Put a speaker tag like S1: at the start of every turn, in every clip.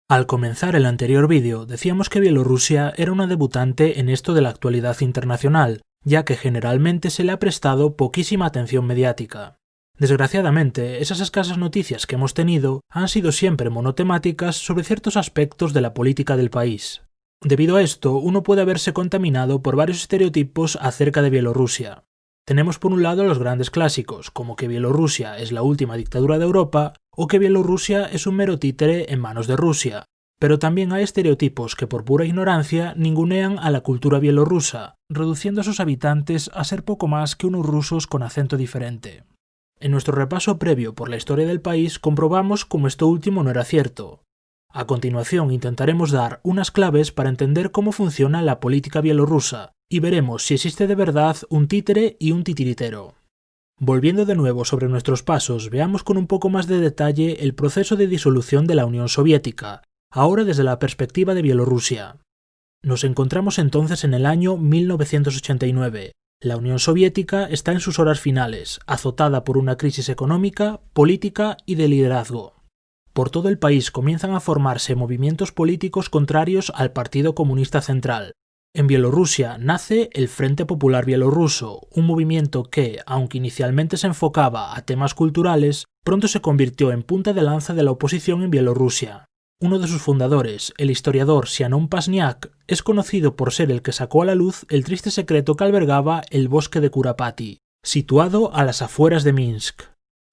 S1: Al comenzar el anterior vídeo, decíamos que Bielorrusia era una debutante en esto de la actualidad internacional, ya que generalmente se le ha prestado poquísima atención mediática. Desgraciadamente, esas escasas noticias que hemos tenido han sido siempre monotemáticas sobre ciertos aspectos de la política del país. Debido a esto, uno puede haberse contaminado por varios estereotipos acerca de Bielorrusia. Tenemos por un lado los grandes clásicos, como que Bielorrusia es la última dictadura de Europa o que Bielorrusia es un mero títere en manos de Rusia, pero también hay estereotipos que por pura ignorancia ningunean a la cultura bielorrusa, reduciendo a sus habitantes a ser poco más que unos rusos con acento diferente. En nuestro repaso previo por la historia del país comprobamos cómo esto último no era cierto. A continuación intentaremos dar unas claves para entender cómo funciona la política bielorrusa y veremos si existe de verdad un títere y un titiritero. Volviendo de nuevo sobre nuestros pasos, veamos con un poco más de detalle el proceso de disolución de la Unión Soviética, ahora desde la perspectiva de Bielorrusia. Nos encontramos entonces en el año 1989. La Unión Soviética está en sus horas finales, azotada por una crisis económica, política y de liderazgo. Por todo el país comienzan a formarse movimientos políticos contrarios al Partido Comunista Central. En Bielorrusia nace el Frente Popular Bielorruso, un movimiento que, aunque inicialmente se enfocaba a temas culturales, pronto se convirtió en punta de lanza de la oposición en Bielorrusia. Uno de sus fundadores, el historiador Sianon Pasniak, es conocido por ser el que sacó a la luz el triste secreto que albergaba el bosque de Kurapati, situado a las afueras de Minsk.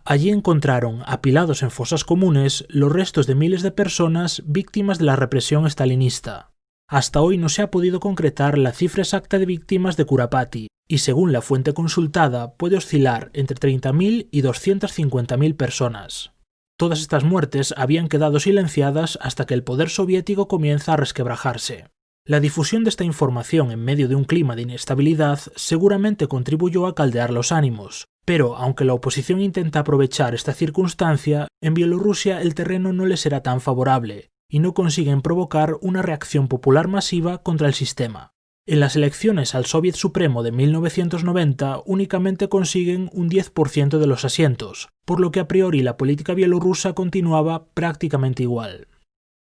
S1: Allí encontraron, apilados en fosas comunes, los restos de miles de personas víctimas de la represión stalinista. Hasta hoy no se ha podido concretar la cifra exacta de víctimas de Kurapati, y según la fuente consultada puede oscilar entre 30.000 y 250.000 personas. Todas estas muertes habían quedado silenciadas hasta que el poder soviético comienza a resquebrajarse. La difusión de esta información en medio de un clima de inestabilidad seguramente contribuyó a caldear los ánimos, pero aunque la oposición intenta aprovechar esta circunstancia, en Bielorrusia el terreno no les será tan favorable, y no consiguen provocar una reacción popular masiva contra el sistema. En las elecciones al Soviet Supremo de 1990 únicamente consiguen un 10% de los asientos, por lo que a priori la política bielorrusa continuaba prácticamente igual.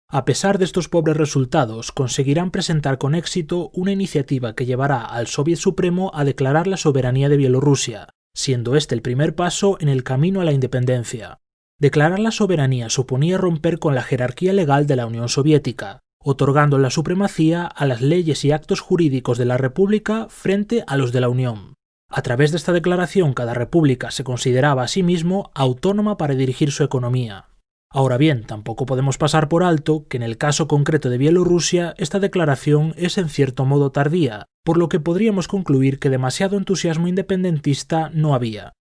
S1: A pesar de estos pobres resultados, conseguirán presentar con éxito una iniciativa que llevará al Soviet Supremo a declarar la soberanía de Bielorrusia, siendo este el primer paso en el camino a la independencia. Declarar la soberanía suponía romper con la jerarquía legal de la Unión Soviética, otorgando la supremacía a las leyes y actos jurídicos de la República frente a los de la Unión. A través de esta declaración, cada república se consideraba a sí mismo autónoma para dirigir su economía. Ahora bien, tampoco podemos pasar por alto que en el caso concreto de Bielorrusia esta declaración es en cierto modo tardía, por lo que podríamos concluir que demasiado entusiasmo independentista no había.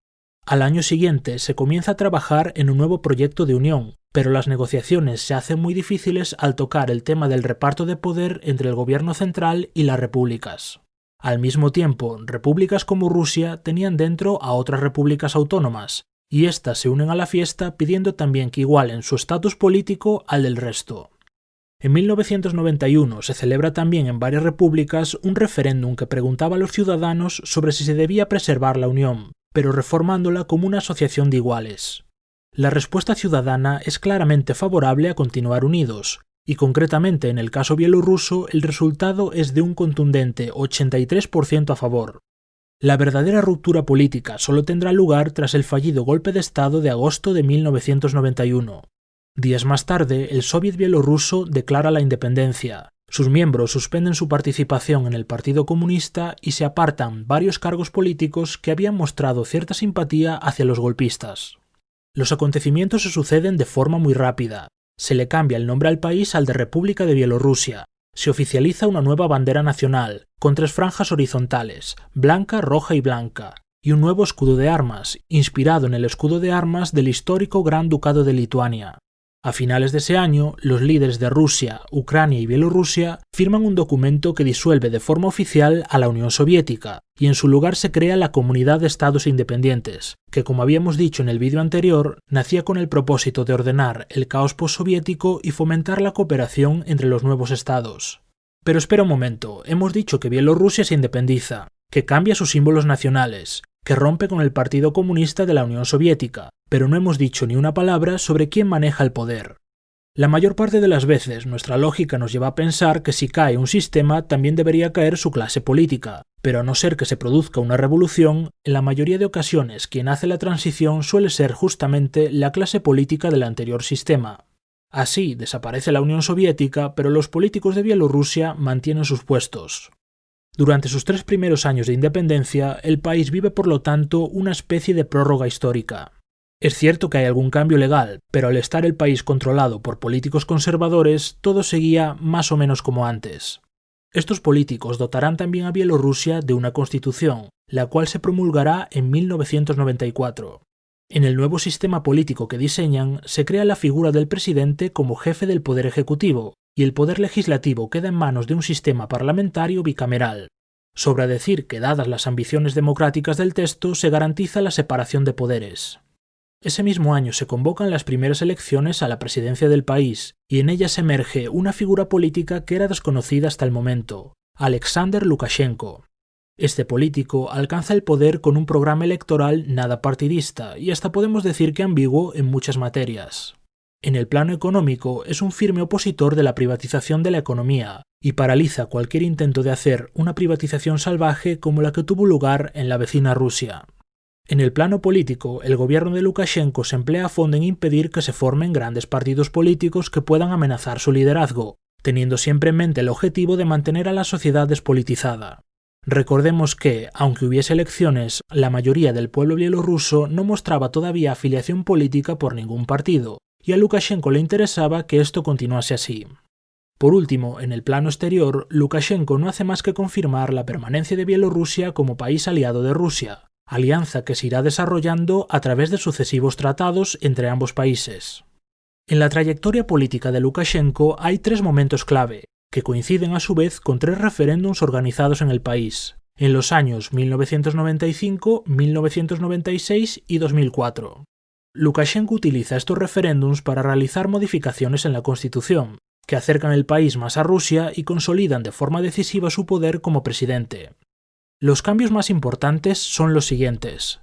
S1: Al año siguiente se comienza a trabajar en un nuevo proyecto de unión, pero las negociaciones se hacen muy difíciles al tocar el tema del reparto de poder entre el gobierno central y las repúblicas. Al mismo tiempo, repúblicas como Rusia tenían dentro a otras repúblicas autónomas, y éstas se unen a la fiesta pidiendo también que igualen su estatus político al del resto. En 1991 se celebra también en varias repúblicas un referéndum que preguntaba a los ciudadanos sobre si se debía preservar la Unión, pero reformándola como una asociación de iguales. La respuesta ciudadana es claramente favorable a continuar unidos, y concretamente en el caso bielorruso el resultado es de un contundente 83% a favor. La verdadera ruptura política solo tendrá lugar tras el fallido golpe de Estado de agosto de 1991. Días más tarde, el Soviet bielorruso declara la independencia. Sus miembros suspenden su participación en el Partido Comunista y se apartan varios cargos políticos que habían mostrado cierta simpatía hacia los golpistas. Los acontecimientos se suceden de forma muy rápida. Se le cambia el nombre al país al de República de Bielorrusia. Se oficializa una nueva bandera nacional, con 3 franjas horizontales, blanca, roja y blanca, y un nuevo escudo de armas, inspirado en el escudo de armas del histórico Gran Ducado de Lituania. A finales de ese año, los líderes de Rusia, Ucrania y Bielorrusia firman un documento que disuelve de forma oficial a la Unión Soviética, y en su lugar se crea la Comunidad de Estados Independientes, que como habíamos dicho en el vídeo anterior, nacía con el propósito de ordenar el caos postsoviético y fomentar la cooperación entre los nuevos estados. Pero espera un momento, hemos dicho que Bielorrusia se independiza, que cambia sus símbolos nacionales, que rompe con el Partido Comunista de la Unión Soviética, pero no hemos dicho ni una palabra sobre quién maneja el poder. La mayor parte de las veces nuestra lógica nos lleva a pensar que si cae un sistema también debería caer su clase política, pero a no ser que se produzca una revolución, en la mayoría de ocasiones quien hace la transición suele ser justamente la clase política del anterior sistema. Así desaparece la Unión Soviética, pero los políticos de Bielorrusia mantienen sus puestos. Durante sus 3 primeros años de independencia, el país vive por lo tanto una especie de prórroga histórica. Es cierto que hay algún cambio legal, pero al estar el país controlado por políticos conservadores, todo seguía más o menos como antes. Estos políticos dotarán también a Bielorrusia de una constitución, la cual se promulgará en 1994. En el nuevo sistema político que diseñan, se crea la figura del presidente como jefe del poder ejecutivo, y el poder legislativo queda en manos de un sistema parlamentario bicameral. Sobra decir que, dadas las ambiciones democráticas del texto, se garantiza la separación de poderes. Ese mismo año se convocan las primeras elecciones a la presidencia del país, y en ellas emerge una figura política que era desconocida hasta el momento, Alexander Lukashenko. Este político alcanza el poder con un programa electoral nada partidista y hasta podemos decir que ambiguo en muchas materias. En el plano económico es un firme opositor de la privatización de la economía y paraliza cualquier intento de hacer una privatización salvaje como la que tuvo lugar en la vecina Rusia. En el plano político, el gobierno de Lukashenko se emplea a fondo en impedir que se formen grandes partidos políticos que puedan amenazar su liderazgo, teniendo siempre en mente el objetivo de mantener a la sociedad despolitizada. Recordemos que, aunque hubiese elecciones, la mayoría del pueblo bielorruso no mostraba todavía afiliación política por ningún partido, y a Lukashenko le interesaba que esto continuase así. Por último, en el plano exterior, Lukashenko no hace más que confirmar la permanencia de Bielorrusia como país aliado de Rusia, alianza que se irá desarrollando a través de sucesivos tratados entre ambos países. En la trayectoria política de Lukashenko hay 3 momentos clave, que coinciden a su vez con 3 referéndums organizados en el país, en los años 1995, 1996 y 2004. Lukashenko utiliza estos referéndums para realizar modificaciones en la Constitución, que acercan el país más a Rusia y consolidan de forma decisiva su poder como presidente. Los cambios más importantes son los siguientes.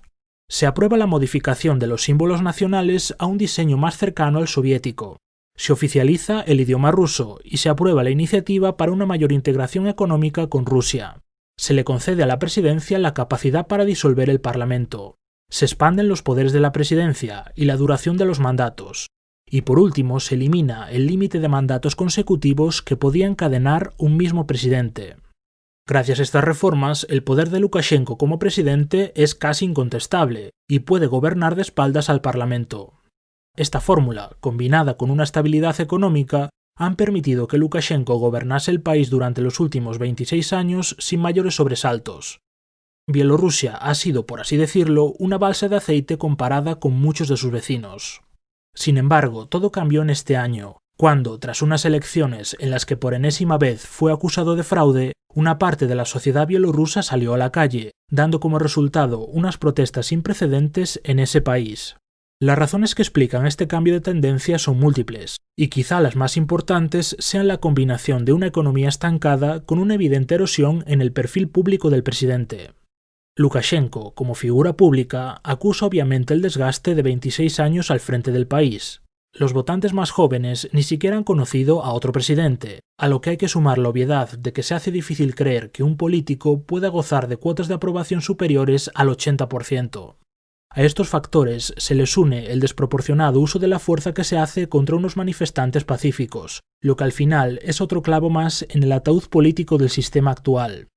S1: Se aprueba la modificación de los símbolos nacionales a un diseño más cercano al soviético. Se oficializa el idioma ruso y se aprueba la iniciativa para una mayor integración económica con Rusia. Se le concede a la presidencia la capacidad para disolver el Parlamento. Se expanden los poderes de la presidencia y la duración de los mandatos. Y por último, se elimina el límite de mandatos consecutivos que podía encadenar un mismo presidente. Gracias a estas reformas, el poder de Lukashenko como presidente es casi incontestable y puede gobernar de espaldas al Parlamento. Esta fórmula, combinada con una estabilidad económica, han permitido que Lukashenko gobernase el país durante los últimos 26 años sin mayores sobresaltos. Bielorrusia ha sido, por así decirlo, una balsa de aceite comparada con muchos de sus vecinos. Sin embargo, todo cambió en este año, cuando, tras unas elecciones en las que por enésima vez fue acusado de fraude, una parte de la sociedad bielorrusa salió a la calle, dando como resultado unas protestas sin precedentes en ese país. Las razones que explican este cambio de tendencia son múltiples, y quizá las más importantes sean la combinación de una economía estancada con una evidente erosión en el perfil público del presidente. Lukashenko, como figura pública, acusa obviamente el desgaste de 26 años al frente del país. Los votantes más jóvenes ni siquiera han conocido a otro presidente, a lo que hay que sumar la obviedad de que se hace difícil creer que un político pueda gozar de cuotas de aprobación superiores al 80%. A estos factores se les une el desproporcionado uso de la fuerza que se hace contra unos manifestantes pacíficos, lo que al final es otro clavo más en el ataúd político del sistema actual.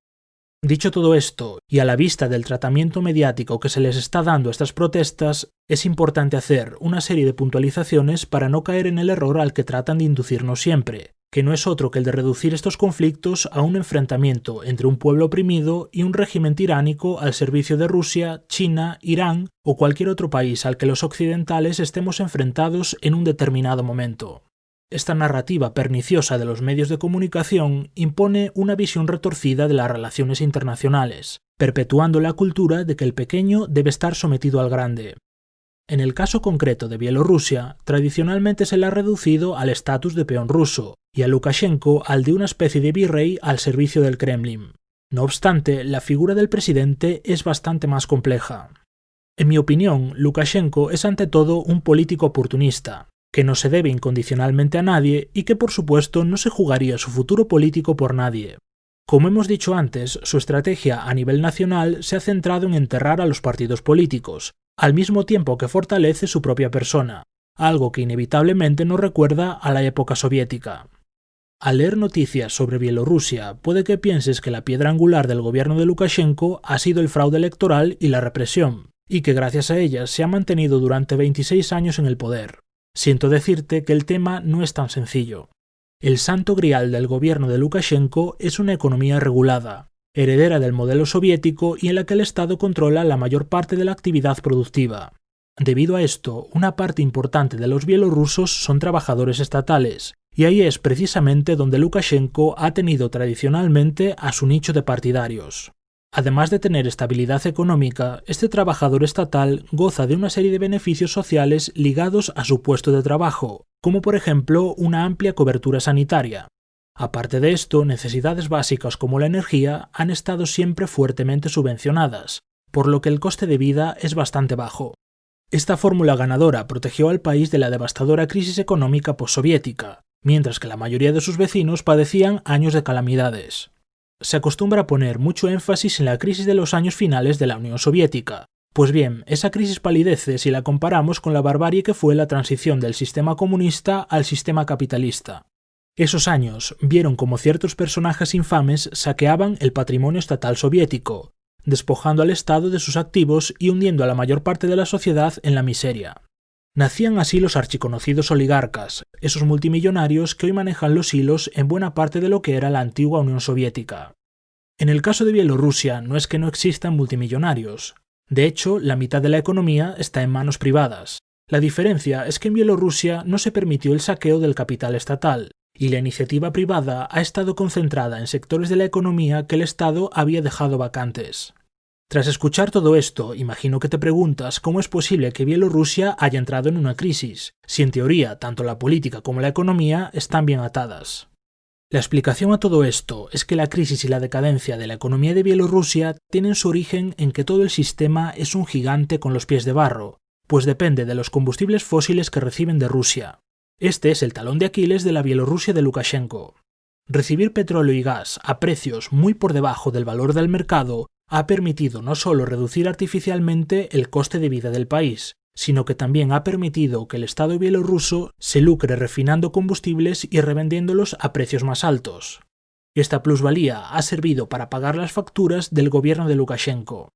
S1: Dicho todo esto, y a la vista del tratamiento mediático que se les está dando a estas protestas, es importante hacer una serie de puntualizaciones para no caer en el error al que tratan de inducirnos siempre, que no es otro que el de reducir estos conflictos a un enfrentamiento entre un pueblo oprimido y un régimen tiránico al servicio de Rusia, China, Irán o cualquier otro país al que los occidentales estemos enfrentados en un determinado momento. Esta narrativa perniciosa de los medios de comunicación impone una visión retorcida de las relaciones internacionales, perpetuando la cultura de que el pequeño debe estar sometido al grande. En el caso concreto de Bielorrusia, tradicionalmente se le ha reducido al estatus de peón ruso, y a Lukashenko al de una especie de virrey al servicio del Kremlin. No obstante, la figura del presidente es bastante más compleja. En mi opinión, Lukashenko es ante todo un político oportunista, que no se debe incondicionalmente a nadie y que por supuesto no se jugaría su futuro político por nadie. Como hemos dicho antes, su estrategia a nivel nacional se ha centrado en enterrar a los partidos políticos, al mismo tiempo que fortalece su propia persona, algo que inevitablemente nos recuerda a la época soviética. Al leer noticias sobre Bielorrusia, puede que pienses que la piedra angular del gobierno de Lukashenko ha sido el fraude electoral y la represión, y que gracias a ellas se ha mantenido durante 26 años en el poder. Siento decirte que el tema no es tan sencillo. El santo grial del gobierno de Lukashenko es una economía regulada, heredera del modelo soviético y en la que el Estado controla la mayor parte de la actividad productiva. Debido a esto, una parte importante de los bielorrusos son trabajadores estatales, y ahí es precisamente donde Lukashenko ha tenido tradicionalmente a su nicho de partidarios. Además de tener estabilidad económica, este trabajador estatal goza de una serie de beneficios sociales ligados a su puesto de trabajo, como por ejemplo una amplia cobertura sanitaria. Aparte de esto, necesidades básicas como la energía han estado siempre fuertemente subvencionadas, por lo que el coste de vida es bastante bajo. Esta fórmula ganadora protegió al país de la devastadora crisis económica postsoviética, mientras que la mayoría de sus vecinos padecían años de calamidades. Se acostumbra a poner mucho énfasis en la crisis de los años finales de la Unión Soviética. Pues bien, esa crisis palidece si la comparamos con la barbarie que fue la transición del sistema comunista al sistema capitalista. Esos años vieron como ciertos personajes infames saqueaban el patrimonio estatal soviético, despojando al Estado de sus activos y hundiendo a la mayor parte de la sociedad en la miseria. Nacían así los archiconocidos oligarcas, esos multimillonarios que hoy manejan los hilos en buena parte de lo que era la antigua Unión Soviética. En el caso de Bielorrusia no es que no existan multimillonarios. De hecho, la mitad de la economía está en manos privadas. La diferencia es que en Bielorrusia no se permitió el saqueo del capital estatal, y la iniciativa privada ha estado concentrada en sectores de la economía que el Estado había dejado vacantes. Tras escuchar todo esto, imagino que te preguntas cómo es posible que Bielorrusia haya entrado en una crisis, si en teoría tanto la política como la economía están bien atadas. La explicación a todo esto es que la crisis y la decadencia de la economía de Bielorrusia tienen su origen en que todo el sistema es un gigante con los pies de barro, pues depende de los combustibles fósiles que reciben de Rusia. Este es el talón de Aquiles de la Bielorrusia de Lukashenko. Recibir petróleo y gas a precios muy por debajo del valor del mercado ha permitido no solo reducir artificialmente el coste de vida del país, sino que también ha permitido que el Estado bielorruso se lucre refinando combustibles y revendiéndolos a precios más altos. Esta plusvalía ha servido para pagar las facturas del gobierno de Lukashenko.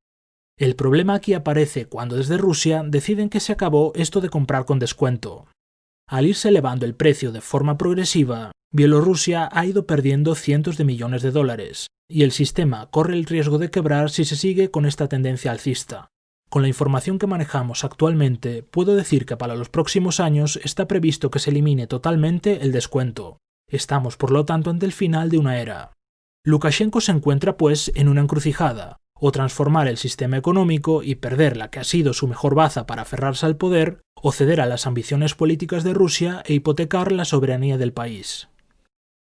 S1: El problema aquí aparece cuando desde Rusia deciden que se acabó esto de comprar con descuento. Al irse elevando el precio de forma progresiva, Bielorrusia ha ido perdiendo cientos de millones de dólares, y el sistema corre el riesgo de quebrar si se sigue con esta tendencia alcista. Con la información que manejamos actualmente, puedo decir que para los próximos años está previsto que se elimine totalmente el descuento. Estamos, por lo tanto, ante el final de una era. Lukashenko se encuentra, pues, en una encrucijada: o transformar el sistema económico y perder la que ha sido su mejor baza para aferrarse al poder, o ceder a las ambiciones políticas de Rusia e hipotecar la soberanía del país.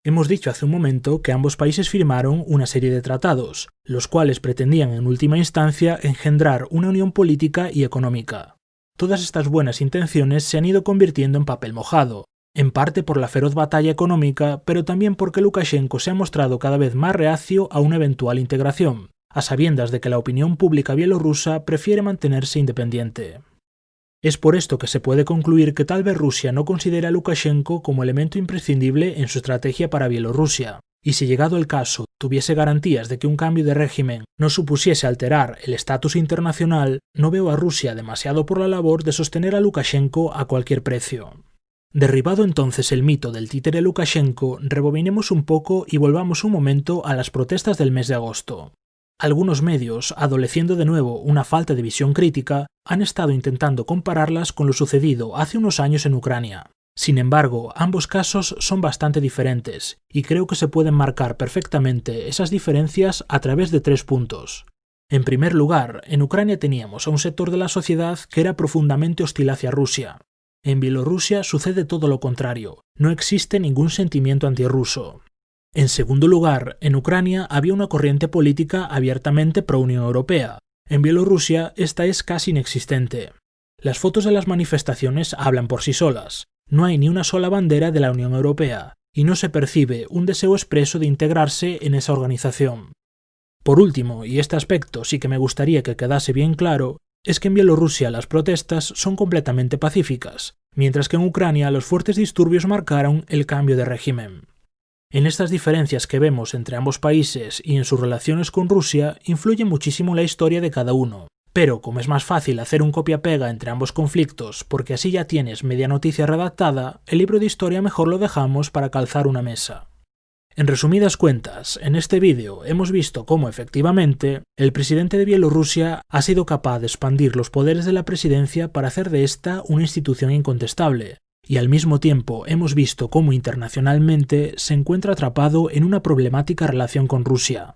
S1: Hemos dicho hace un momento que ambos países firmaron una serie de tratados, los cuales pretendían en última instancia engendrar una unión política y económica. Todas estas buenas intenciones se han ido convirtiendo en papel mojado, en parte por la feroz batalla económica, pero también porque Lukashenko se ha mostrado cada vez más reacio a una eventual integración, a sabiendas de que la opinión pública bielorrusa prefiere mantenerse independiente. Es por esto que se puede concluir que tal vez Rusia no considera a Lukashenko como elemento imprescindible en su estrategia para Bielorrusia, y si llegado el caso tuviese garantías de que un cambio de régimen no supusiese alterar el estatus internacional, no veo a Rusia demasiado por la labor de sostener a Lukashenko a cualquier precio. Derribado entonces el mito del títere Lukashenko, rebobinemos un poco y volvamos un momento a las protestas del mes de agosto. Algunos medios, adoleciendo de nuevo una falta de visión crítica, han estado intentando compararlas con lo sucedido hace unos años en Ucrania. Sin embargo, ambos casos son bastante diferentes, y creo que se pueden marcar perfectamente esas diferencias a través de 3 puntos. En primer lugar, en Ucrania teníamos a un sector de la sociedad que era profundamente hostil hacia Rusia. En Bielorrusia sucede todo lo contrario, no existe ningún sentimiento antirruso. En segundo lugar, en Ucrania había una corriente política abiertamente pro-Unión Europea. En Bielorrusia esta es casi inexistente. Las fotos de las manifestaciones hablan por sí solas. no hay ni una sola bandera de la Unión Europea, y no se percibe un deseo expreso de integrarse en esa organización. Por último, y este aspecto sí que me gustaría que quedase bien claro, es que en Bielorrusia las protestas son completamente pacíficas, mientras que en Ucrania los fuertes disturbios marcaron el cambio de régimen. En estas diferencias que vemos entre ambos países y en sus relaciones con Rusia influye muchísimo la historia de cada uno, pero como es más fácil hacer un copia-pega entre ambos conflictos porque así ya tienes media noticia redactada, el libro de historia mejor lo dejamos para calzar una mesa. En resumidas cuentas, en este vídeo hemos visto cómo efectivamente el presidente de Bielorrusia ha sido capaz de expandir los poderes de la presidencia para hacer de esta una institución incontestable, y al mismo tiempo hemos visto cómo internacionalmente se encuentra atrapado en una problemática relación con Rusia.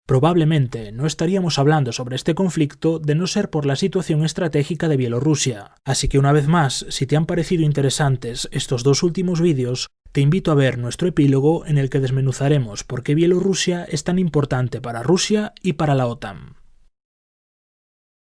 S1: Probablemente no estaríamos hablando sobre este conflicto de no ser por la situación estratégica de Bielorrusia, así que una vez más, si te han parecido interesantes estos dos últimos vídeos, te invito a ver nuestro epílogo en el que desmenuzaremos por qué Bielorrusia es tan importante para Rusia y para la OTAN.